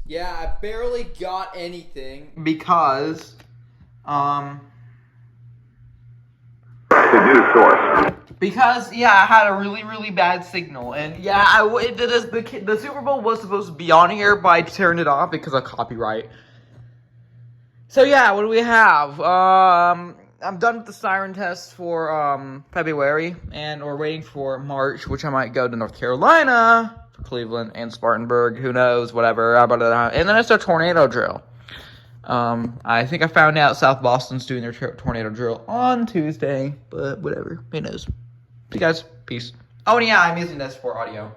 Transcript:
Yeah, I barely got anything because, the news source. Because, yeah, I had a really, really bad signal, and yeah, the Super Bowl was supposed to be on here, but I turned it off because of copyright. So yeah, what do we have? I'm done with the siren test for February, and we're waiting for March, which I might go to North Carolina, Cleveland, and Spartanburg. Who knows? Whatever. And then it's a tornado drill. I think I found out South Boston's doing their tornado drill on Tuesday, but whatever. Who knows? See you guys. Peace. Oh, and yeah, I'm using this for audio.